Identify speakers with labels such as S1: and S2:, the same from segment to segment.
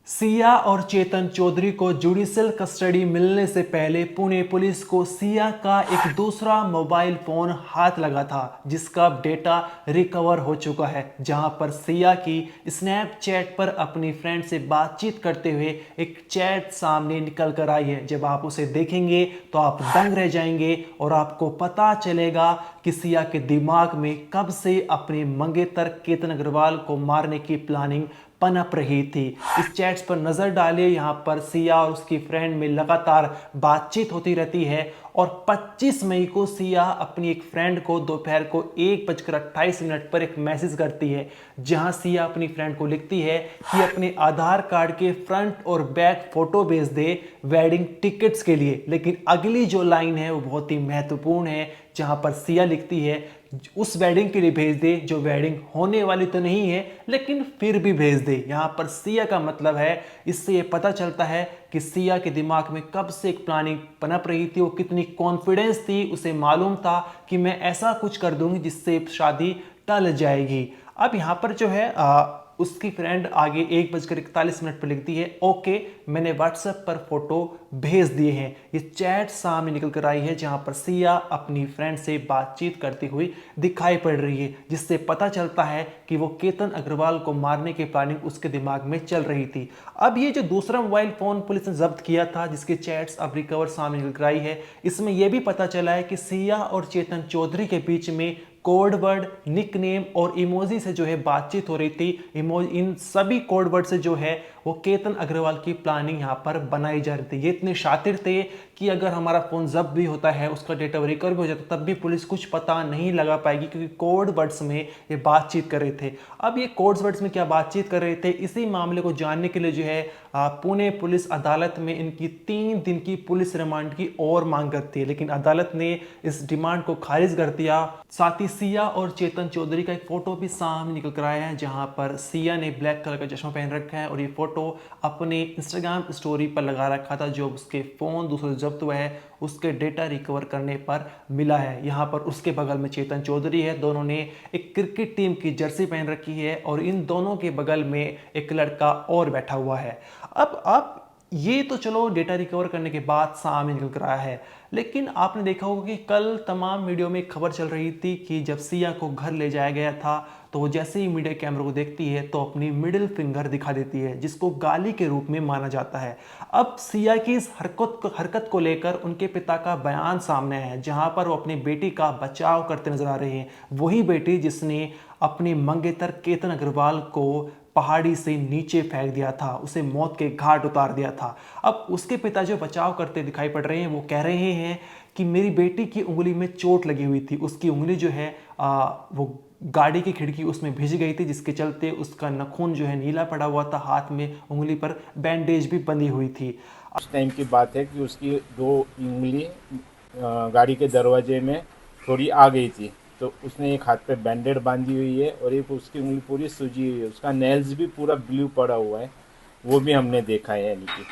S1: सिया और चेतन चौधरी को judicial custody मिलने से पहले पुणे पुलिस को सिया का एक दूसरा मोबाइल फोन हाथ लगा था जिसका डेटा रिकवर हो चुका है, जहां पर सिया की स्नैपचैट पर अपनी फ्रेंड से बातचीत करते हुए एक चैट सामने निकल कर आई है। जब आप उसे देखेंगे तो आप दंग रह जाएंगे और आपको पता चलेगा कि सिया के दिमाग में कब से अपने मंगेतर केतन अग्रवाल को मारने की प्लानिंग पनप रही थी। इस चैट्स पर नजर डालिए, यहाँ पर सिया और उसकी फ्रेंड में लगातार बातचीत होती रहती है और 25 मई को सिया अपनी एक फ्रेंड को दोपहर को 1:28 पर एक मैसेज करती है, जहां सिया अपनी फ्रेंड को लिखती है कि अपने आधार कार्ड के फ्रंट और बैक फोटो भेज दे वेडिंग टिकट्स के लिए। लेकिन अगली जो लाइन है वो बहुत ही महत्वपूर्ण है, जहां पर सिया लिखती है उस वेडिंग के लिए भेज दे जो वेडिंग होने वाली तो नहीं है लेकिन फिर भी भेज दे। यहां पर सिया का मतलब है, इससे ये पता चलता है कि सिया के दिमाग में कब से एक प्लानिंग पनप रही थी, वो कितनी कॉन्फिडेंस थी, उसे मालूम था कि मैं ऐसा कुछ कर दूंगी जिससे शादी टल जाएगी। अब यहां पर जो है उसकी फ्रेंड आगे 1:41 पर लिखती है, ओके मैंने व्हाट्सएप पर फोटो भेज दिए हैं। ये चैट सामने निकल कर आई है जहां पर सिया अपनी फ्रेंड से बातचीत करती हुई दिखाई पड़ रही है, जिससे पता चलता है कि वो केतन अग्रवाल को मारने की प्लानिंग उसके दिमाग में चल रही थी। अब ये जो दूसरा मोबाइल फोन पुलिस ने जब्त किया था जिसके चैट्स अब रिकवर सामने निकल कर आई है, इसमें यह भी पता चला है कि सिया और चेतन चौधरी के बीच में कोड वर्ड, निकनेम और इमोजी से जो है बातचीत हो रही थी। इन सभी कोड वर्ड से जो है वो केतन अग्रवाल की प्लानिंग यहां पर बनाई जा रही थी। ये इतने शातिर थे कि अगर हमारा फोन जब्त भी होता है, उसका डेटा रिकवर भी हो जाता, तब भी पुलिस कुछ पता नहीं लगा पाएगी, क्योंकि कोड वर्ड्स में ये बातचीत कर रहे थे। अब ये कोड वर्ड्स में क्या बातचीत कर रहे थे, इसी मामले को जानने के लिए जो है पुणे पुलिस अदालत में इनकी 3 दिन की पुलिस रिमांड की और मांग करती है, लेकिन अदालत ने इस डिमांड को खारिज कर दिया। साथ ही सिया और चेतन चौधरी का एक फोटो भी सामने निकल कर आया है, जहां पर सिया ने ब्लैक कलर का चश्मा पहन रखा है और ये फोटो अपने इंस्टाग्राम स्टोरी पर लगा रखा था, जो उसके फोन दूसरे जब्त हुआ है उसके डेटा रिकवर करने पर मिला है। यहां पर उसके बगल में चेतन चौधरी है, दोनों ने एक क्रिकेट टीम की जर्सी पहन रखी है और इन दोनों के बगल में एक लड़का और बैठा हुआ है। अब ये तो चलो डेटा रिकवर करने के बाद सामने निकल कर आया है, लेकिन आपने देखा होगा कि कल तमाम मीडिया में खबर चल रही थी कि जब सिया को घर ले जाया गया था तो वो जैसे ही मीडिया कैमरे को देखती है तो अपनी मिडिल फिंगर दिखा देती है, जिसको गाली के रूप में माना जाता है। अब सिया की इस हरकत को लेकर उनके पिता का बयान सामने आया है, जहां पर वो अपनी बेटी का बचाव करते नजर आ रहे हैं। वही बेटी जिसने अपने मंगेतर केतन अग्रवाल को पहाड़ी से नीचे फेंक दिया था, उसे मौत के घाट उतार दिया था। अब उसके पिता जो बचाव करते दिखाई पड़ रहे हैं वो कह रहे हैं कि मेरी बेटी की उंगली में चोट लगी हुई थी, उसकी उंगली जो है वो गाड़ी की खिड़की उसमें भिज गई थी, जिसके चलते उसका नाखून जो है नीला पड़ा हुआ था, हाथ में उंगली पर बैंडेज भी बंधी हुई थी।
S2: उस टाइम की बात है कि उसकी 2 उंगली गाड़ी के दरवाजे में थोड़ी आ गई थी, तो उसने एक हाथ पे बैंडेड बांधी हुई है और एक उसकी उंगली पूरी सूजी हुई है, उसका नेल्स भी पूरा ब्लू पड़ा हुआ है, वो भी हमने देखा है यानी कि।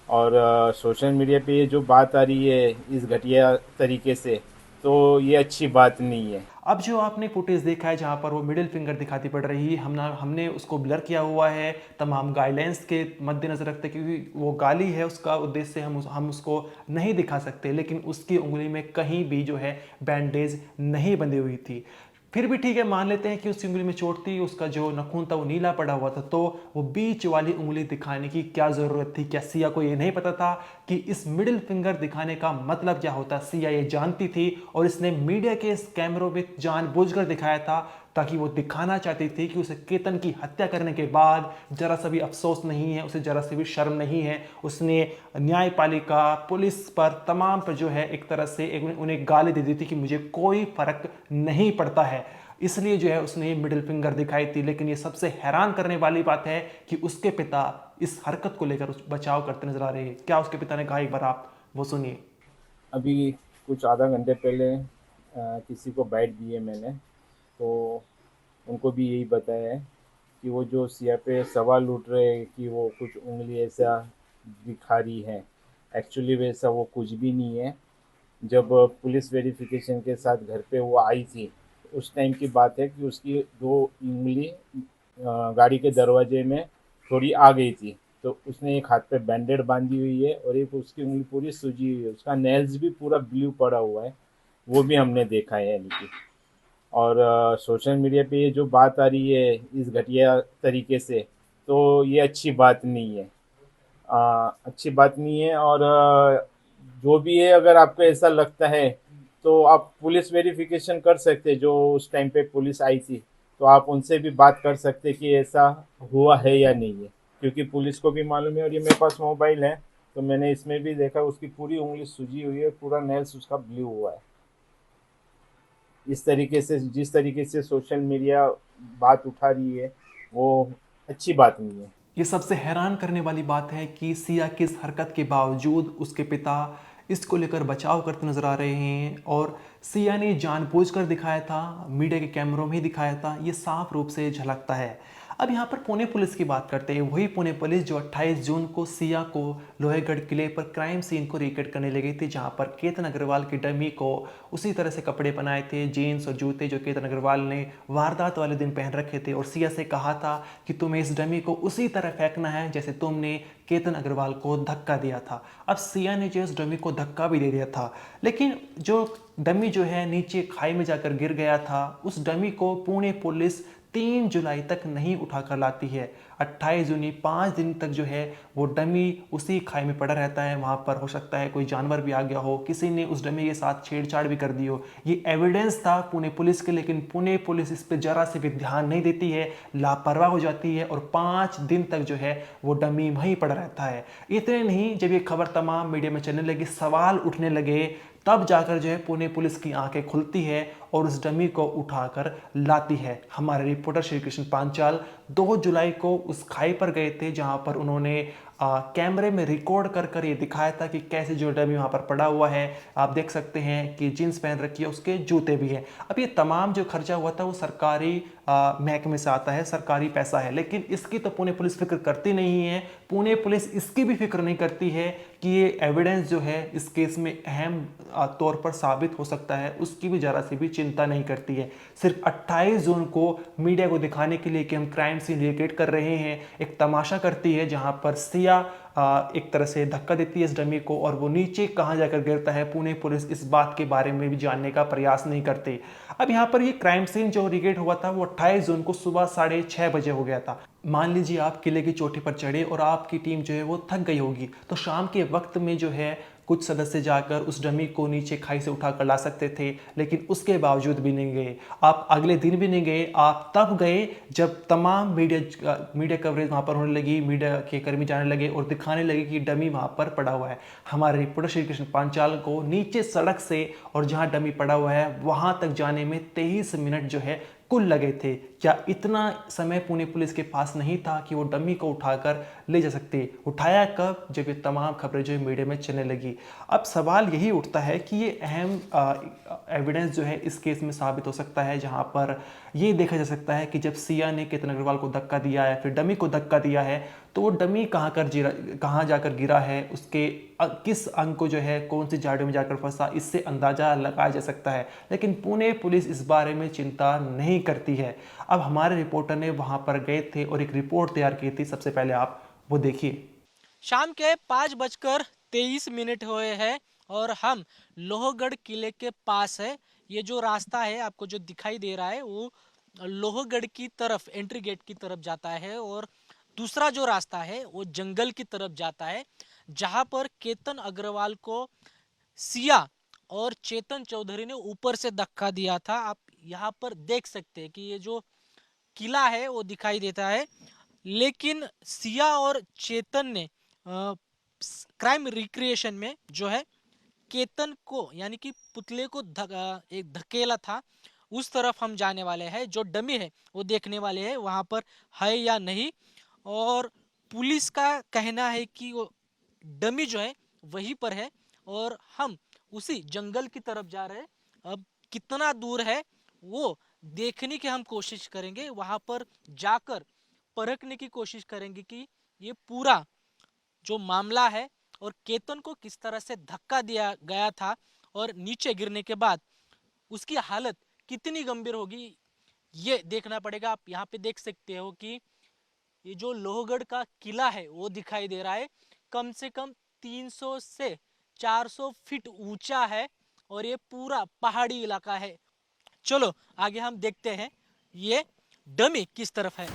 S2: और सोशल मीडिया पे ये जो बात आ रही है इस घटिया तरीके से, तो ये अच्छी बात नहीं है।
S1: अब जो आपने फुटेज देखा है जहां पर वो मिडिल फिंगर दिखाती पड़ रही है, हमने उसको ब्लर किया हुआ है तमाम गाइडलाइंस के मद्देनजर रखते, क्योंकि वो गाली है, उसका उद्देश्य हम उसको नहीं दिखा सकते, लेकिन उसकी उंगली में कहीं भी जो है बैंडेज नहीं बंधी हुई थी। फिर भी ठीक है, मान लेते हैं कि उसकी उंगली में चोट थी, उसका जो नाखून था वो नीला पड़ा हुआ था, तो वो बीच वाली उंगली दिखाने की क्या जरूरत थी? क्या सिया को ये नहीं पता था कि इस मिडिल फिंगर दिखाने का मतलब क्या होता? सिया ये जानती थी और इसने मीडिया के इस कैमरों में जानबूझकर दिखाया था ताकि वो दिखाना चाहती थी कि उसे केतन की हत्या करने के बाद जरा सा भी अफसोस नहीं है, उसे जरा सी भी शर्म नहीं है। उसने न्यायपालिका, पुलिस पर, तमाम पर जो है एक तरह से उन्हें गाली दे दी थी कि मुझे कोई फर्क नहीं पड़ता है, इसलिए जो है उसने मिडिल फिंगर दिखाई थी। लेकिन ये सबसे हैरान करने वाली बात है कि उसके पिता इस हरकत को लेकर बचाव करते नजर आ रहे हैं। क्या उसके पिता ने कहा, एक बार आप वो सुनिए।
S2: अभी कुछ आधा घंटे पहले किसी को बाइट दी है मैंने, तो उनको भी यही बताया है कि वो जो सिया पे सवाल उठ रहे हैं कि वो कुछ उंगली ऐसा दिखा रही है, एक्चुअली वैसा वो कुछ भी नहीं है। जब पुलिस वेरिफिकेशन के साथ घर पे वो आई थी, उस टाइम की बात है कि उसकी 2 उंगली गाड़ी के दरवाजे में थोड़ी आ गई थी, तो उसने एक हाथ पे बैंडेड बांधी हुई है और एक उसकी उंगली पूरी सूजी हुई है, उसका नेल्स भी पूरा ब्लू पड़ा हुआ है, वो भी हमने देखा है यानी कि। और सोशल मीडिया पे ये जो बात आ रही है इस घटिया तरीके से, तो ये अच्छी बात नहीं है। अच्छी बात नहीं है। और जो भी है, अगर आपको ऐसा लगता है तो आप पुलिस वेरिफिकेशन कर सकते हैं, जो उस टाइम पे पुलिस आई थी, तो आप उनसे भी बात कर सकते हैं कि ऐसा हुआ है या नहीं है, क्योंकि पुलिस को भी मालूम है। और ये मेरे पास मोबाइल है, तो मैंने इसमें भी देखा उसकी पूरी उंगली सूजी हुई है, पूरा नेल्स उसका ब्लू हुआ है। इस तरीके से, जिस तरीके से सोशल मीडिया बात उठा रही है, वो अच्छी बात नहीं है।
S1: ये सबसे हैरान करने वाली बात है कि सिया की इस हरकत के बावजूद उसके पिता इसको लेकर बचाव करते नजर आ रहे हैं और सिया ने जानबूझकर दिखाया था, मीडिया के कैमरों में ही दिखाया था, ये साफ रूप से झलकता है। अब यहाँ पर पुणे पुलिस की बात करते हैं, वही पुणे पुलिस जो 28 जून को सिया को लोहेगढ़ किले पर क्राइम सीन को रिकॉर्ड करने लगी थी, जहाँ पर केतन अग्रवाल की डमी को उसी तरह से कपड़े बनाए थे, जीन्स और जूते जो केतन अग्रवाल ने वारदात वाले दिन पहन रखे थे, और सिया से कहा था कि तुम्हें इस डमी को उसी तरह फेंकना है जैसे तुमने केतन अग्रवाल को धक्का दिया था। अब सिया ने जो इस डमी को धक्का भी दे दिया था, लेकिन जो डमी जो है नीचे खाई में जाकर गिर गया था, उस डमी को पुणे पुलिस 3 जुलाई तक नहीं उठाकर लाती है। 28 जून 5 दिन तक जो है वो डमी उसी खाई में पड़ा रहता है। वहाँ पर हो सकता है कोई जानवर भी आ गया हो, किसी ने उस डमी के साथ छेड़छाड़ भी कर दी हो। ये एविडेंस था पुणे पुलिस के, लेकिन पुणे पुलिस इस पर जरा से भी ध्यान नहीं देती है, लापरवाह हो जाती है और 5 दिन तक जो है वो डमी वहीं पड़ा रहता है। इतने नहीं, जब ये खबर तमाम मीडिया में चलने लगी, सवाल उठने लगे, तब जाकर जो है पुणे पुलिस की आंखें खुलती है और उस डमी को उठाकर लाती है। हमारे रिपोर्टर श्री कृष्ण पांचाल 2 जुलाई को उस खाई पर गए थे, जहां पर उन्होंने कैमरे में रिकॉर्ड कर कर ये दिखाया था कि कैसे जो डमी वहाँ पर पड़ा हुआ है। आप देख सकते हैं कि जींस पहन रखी है, उसके जूते भी हैं। अब ये तमाम जो खर्चा हुआ था वो सरकारी महकमे से आता है, सरकारी पैसा है, लेकिन इसकी तो पुणे पुलिस फिक्र करती नहीं है। पुणे पुलिस इसकी भी फिक्र नहीं करती है कि ये एविडेंस जो है इस केस में अहम तौर पर साबित हो सकता है, उसकी भी जरा सी भी चिंता नहीं करती है। सिर्फ 28 जून को मीडिया को दिखाने के लिए कि हम क्राइम सीन रिक्रिएट कर रहे हैं, एक तमाशा करती है, जहां पर सिया एक तरह से धक्का देती है इस डमी को और वो नीचे कहाँ जाकर गिरता है, पुणे पुलिस इस बात के बारे में भी जानने का प्रयास नहीं करती। अब यहाँ पर ये क्राइम सीन जो रिक्रिएट हुआ था वो 28 जून को सुबह 6:30 बजे हो गया था। मान लीजिए आप किले की चोटी पर चढ़े और आपकी टीम जो है वो थक गई होगी, तो शाम के वक्त में जो है कुछ सदस्य जाकर उस डमी को नीचे खाई से उठाकर ला सकते थे, लेकिन उसके बावजूद भी नहीं गए। आप अगले दिन भी नहीं गए, आप तब गए जब तमाम मीडिया कवरेज वहाँ पर होने लगी, मीडिया के कर्मी जाने लगे और दिखाने लगे कि डमी वहाँ पर पड़ा हुआ है। हमारे रिपोर्टर श्री कृष्ण पांचाल को नीचे सड़क से और जहाँ डमी पड़ा हुआ है वहाँ तक जाने में 23 मिनट जो है कुल लगे थे। क्या इतना समय पुणे पुलिस के पास नहीं था कि वो डमी को उठाकर ले जा सकते? उठाया कब? जब ये तमाम खबरें जो मीडिया में चलने लगी। अब सवाल यही उठता है कि ये अहम एविडेंस जो है इस केस में साबित हो सकता है, जहां पर ये देखा जा सकता है कि जब सिया ने केतन अग्रवाल को धक्का दिया है, फिर डमी को धक्का दिया है, तो वो डमी कहाँ जाकर गिरा है, उसके किस अंग को जो है कौन सी झाड़ियों में जाकर फंसा, इससे अंदाजा लगाया जा सकता है। लेकिन पुणे पुलिस इस बारे में चिंता नहीं करती है। अब हमारे रिपोर्टर ने वहां पर गए थे और एक रिपोर्ट तैयार की थी, सबसे पहले आप वो देखिए।
S3: शाम के 5:23 हुए हैं और हम लोहगढ़ किले के पास है। ये जो रास्ता है आपको जो दिखाई दे रहा है वो लोहगढ़ की तरफ एंट्री गेट की तरफ जाता है और दूसरा जो रास्ता है वो जंगल की तरफ जाता है, जहां पर केतन अग्रवाल को सिया और चेतन चौधरी ने ऊपर से धक्का दिया था। आप यहाँ पर देख सकते हैं कि ये जो किला है वो दिखाई देता है, लेकिन सिया और चेतन ने क्राइम रिक्रिएशन में जो है केतन को यानी कि पुतले को एक धकेला था। उस तरफ हम जाने वाले हैं, जो डमी है वो देखने वाले हैं वहां पर है या नहीं। और पुलिस का कहना है कि वो डमी जो है वहीं पर है और हम उसी जंगल की तरफ जा रहे हैं। अब कितना दूर है वो देखने की हम कोशिश करेंगे, वहां पर जाकर परखने की कोशिश करेंगे कि ये पूरा जो मामला है और केतन को किस तरह से धक्का दिया गया था और नीचे गिरने के बाद उसकी हालत कितनी गंभीर होगी ये देखना पड़ेगा। आप यहाँ पे देख सकते हो कि ये जो लोहगढ़ का किला है वो दिखाई दे रहा है। कम से कम 300 से 400 फीट ऊंचा है और ये पूरा पहाड़ी इलाका है। चलो आगे हम देखते हैं ये डमी किस तरफ है।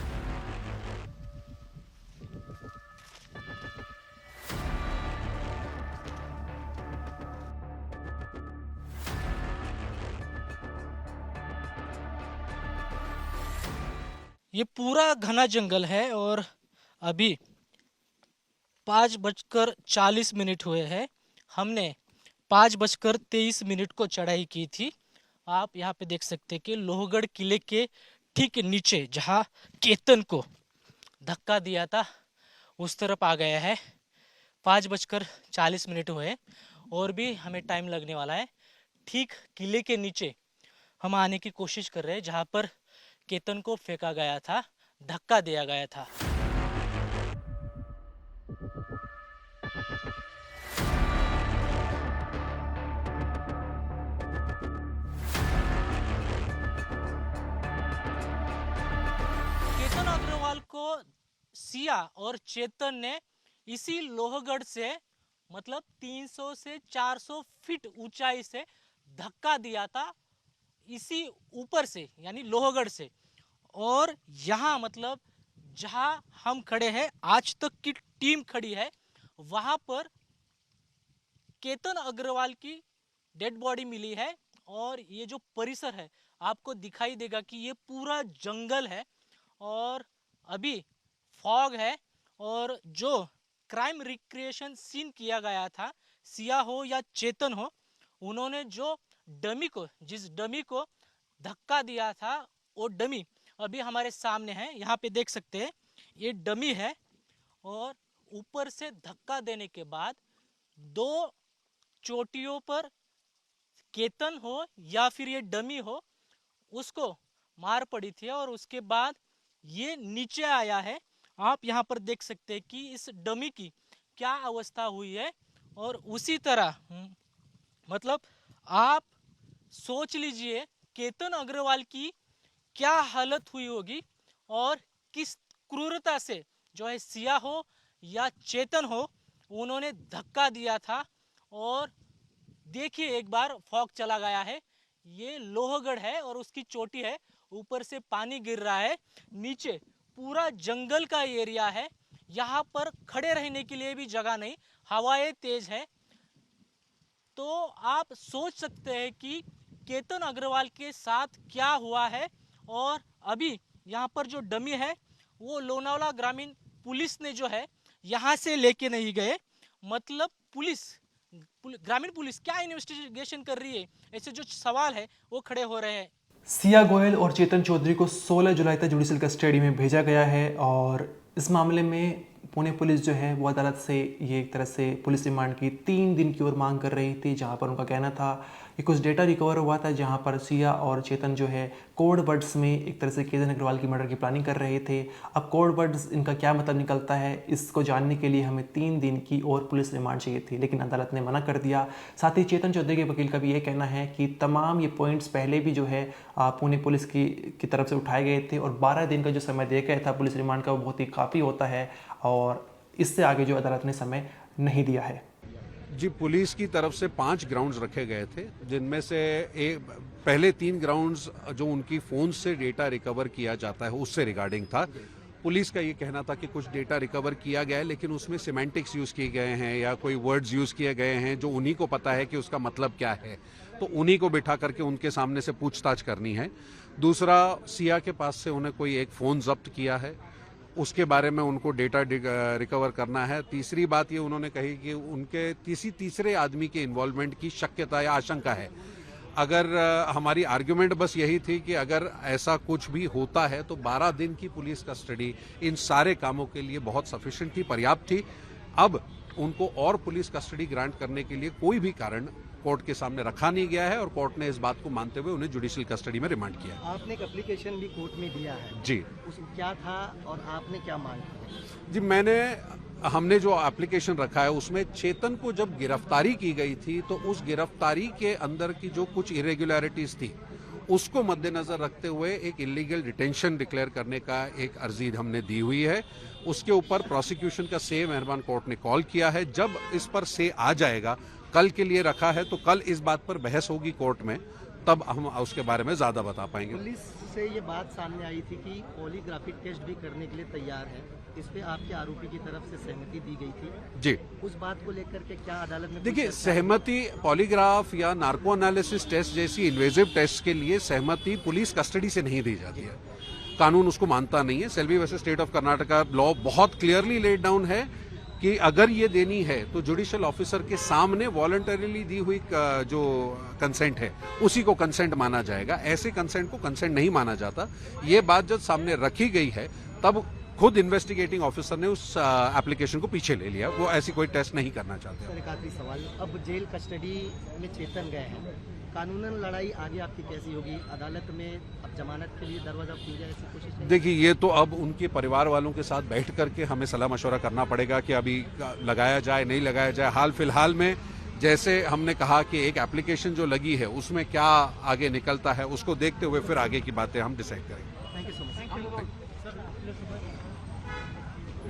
S3: ये पूरा घना जंगल है और अभी 5:40 हुए हैं। हमने 5:23 को चढ़ाई की थी। आप यहाँ पे देख सकते हैं कि लोहगढ़ किले के ठीक नीचे जहाँ केतन को धक्का दिया था उस तरफ आ गया है। 5:40 हुए और भी हमें टाइम लगने वाला है। ठीक किले के नीचे हम आने की कोशिश कर रहे हैं जहाँ पर केतन को फेंका गया था, धक्का दिया गया था। केतन अग्रवाल को सिया और चेतन ने इसी लोहगढ़ से मतलब 300 से 400 फीट ऊंचाई से धक्का दिया था, इसी ऊपर से यानी लोहगढ़ से। और यहाँ मतलब जहाँ हम खड़े हैं, आज तक की टीम खड़ी है, वहां पर केतन अग्रवाल की डेड बॉडी मिली है। और ये जो परिसर है आपको दिखाई देगा कि ये पूरा जंगल है और अभी फॉग है। और जो क्राइम रिक्रिएशन सीन किया गया था, सिया हो या चेतन हो, उन्होंने जो डमी को जिस डमी को धक्का दिया था वो डमी अभी हमारे सामने है। यहाँ पे देख सकते हैं ये डमी है और ऊपर से धक्का देने के बाद दो चोटियों पर केतन हो या फिर ये डमी हो उसको मार पड़ी थी और उसके बाद ये नीचे आया है। आप यहाँ पर देख सकते हैं कि इस डमी की क्या अवस्था हुई है। और उसी तरह मतलब आप सोच लीजिए केतन अग्रवाल की क्या हालत हुई होगी और किस क्रूरता से जो है सिया हो या चेतन हो उन्होंने धक्का दिया था। और देखिए एक बार फॉग चला गया है, ये लोहगढ़ है और उसकी चोटी है, ऊपर से पानी गिर रहा है, नीचे पूरा जंगल का एरिया है, यहाँ पर खड़े रहने के लिए भी जगह नहीं, हवाएं तेज है। तो आप सोच सकते हैं कि केतन अग्रवाल के साथ क्या हुआ है। और अभी यहाँ पर जो डमी है वो लोनावाला ग्रामीण पुलिस ने जो है यहाँ से लेके नहीं गए। मतलब ग्रामीण पुलिस क्या इन्वेस्टिगेशन कर रही है, ऐसे जो सवाल है वो खड़े हो रहे हैं।
S1: सिया गोयल और चेतन चौधरी को 16 जुलाई तक जुडिशल कस्टडी में भेजा गया है और इस मामले में पुणे पुलिस जो है वो अदालत से ये एक तरह से पुलिस रिमांड की 3 दिन की ओर मांग कर रही थी, जहां पर उनका कहना था कि कुछ डेटा रिकवर हुआ था जहां पर सिया और चेतन जो है कोड वर्ड्स में एक तरह से केतन अग्रवाल की मर्डर की प्लानिंग कर रहे थे। अब कोड वर्ड्स इनका क्या मतलब निकलता है इसको जानने के लिए हमें 3 दिन की और पुलिस रिमांड चाहिए थी, लेकिन अदालत ने मना कर दिया। साथ ही चेतन चौधरी के वकील का भी ये कहना है कि तमाम ये पॉइंट्स पहले भी जो है पुणे पुलिस की तरफ से उठाए गए थे और 12 दिन का जो समय दिया गया था पुलिस रिमांड का वो बहुत ही काफ़ी होता है और इससे आगे जो अदालत ने समय नहीं दिया है।
S4: जी, पुलिस की तरफ से 5 ग्राउंड्स रखे गए थे, जिनमें से पहले 3 ग्राउंड्स जो उनकी फ़ोन से डेटा रिकवर किया जाता है उससे रिगार्डिंग था। पुलिस का ये कहना था कि कुछ डेटा रिकवर किया गया है लेकिन उसमें सिमेंटिक्स यूज़ किए गए हैं या कोई वर्ड्स यूज़ किए गए हैं जो उन्हीं को पता है कि उसका मतलब क्या है, तो उन्हीं को बिठा करके उनके सामने से पूछताछ करनी है। दूसरा, सिया के पास से उन्हें कोई एक फ़ोन जब्त किया है, उसके बारे में उनको डेटा रिकवर करना है। तीसरी बात ये उन्होंने कही कि उनके तीसरे आदमी के इन्वॉल्वमेंट की शक्यता या आशंका है। अगर हमारी आर्ग्यूमेंट बस यही थी कि अगर ऐसा कुछ भी होता है तो 12 दिन की पुलिस कस्टडी इन सारे कामों के लिए बहुत सफिशिएंट थी, पर्याप्त थी। अब उनको और पुलिस कस्टडी ग्रांट करने के लिए कोई भी कारण कोर्ट के सामने रखा नहीं गया है और कोर्ट ने इस बात को मानते हुए उन्हें जुडिशियल कस्टडी में रिमांड किया।
S5: आपने एक एप्लीकेशन भी कोर्ट में दिया है
S4: जी,
S5: उसमें क्या था और आपने क्या मांग की?
S4: जी, हमने जो एप्लीकेशन रखा है उसमें चेतन को जब गिरफ्तारी की गई थी तो उस गिरफ्तारी के अंदर की जो कुछ इरेगुलरिटीज थी उसको मद्देनजर रखते हुए एक इलीगल डिटेंशन डिक्लेयर करने का एक अर्जी हमने दी हुई है। उसके ऊपर प्रोसिक्यूशन का से मेहरबान कोर्ट ने कॉल किया है। जब इस पर से आ जाएगा, कल के लिए रखा है, तो कल इस बात पर बहस होगी कोर्ट में, तब हम उसके बारे में ज्यादा बता पाएंगे।
S5: पुलिस से ये बात सामने आई थी कि पॉलीग्राफिक टेस्ट भी करने के लिए तैयार है। इस पे आपके आरोपी की तरफ से सहमति दी गई थी
S4: जी।
S5: उस बात को लेकर के क्या अदालत में
S4: देखिए, सहमति पॉलीग्राफ या नार्को एनालिसिस टेस्ट जैसी इन्वेजिव टेस्ट के लिए सहमति पुलिस कस्टडी से नहीं दी जाती है। कानून उसको मानता नहीं है। Selvi versus state of Karnataka law बहुत क्लियरली लेड डाउन है कि अगर ये देनी है तो जुडिशियल ऑफिसर के सामने वॉलंटरीली दी हुई जो कंसेंट है उसी को कंसेंट माना जाएगा। ऐसे कंसेंट को कंसेंट नहीं माना जाता। ये बात जब सामने रखी गई है तब खुद इन्वेस्टिगेटिंग ऑफिसर ने उस एप्लीकेशन को पीछे ले लिया। वो ऐसी कोई टेस्ट नहीं करना चाहते।
S5: सर, एक आखिरी सवाल, अब जेल कस्टडी में चेतन गए हैं, कानूनन लड़ाई आगे आपकी कैसी होगी? अदालत में अब जमानत के लिए दरवाजा खुल जाए ऐसी कोशिश नहीं?
S4: देखिए, ये तो अब उनके परिवार वालों के साथ बैठ करके हमें सलाह मशवरा करना पड़ेगा कि अभी लगाया जाए नहीं लगाया जाए। हाल फिलहाल में जैसे हमने कहा कि एक एप्लीकेशन जो लगी है उसमें क्या आगे निकलता है, उसको देखते हुए फिर आगे की बातें हम डिसाइड करेंगे।
S5: Thank you so much.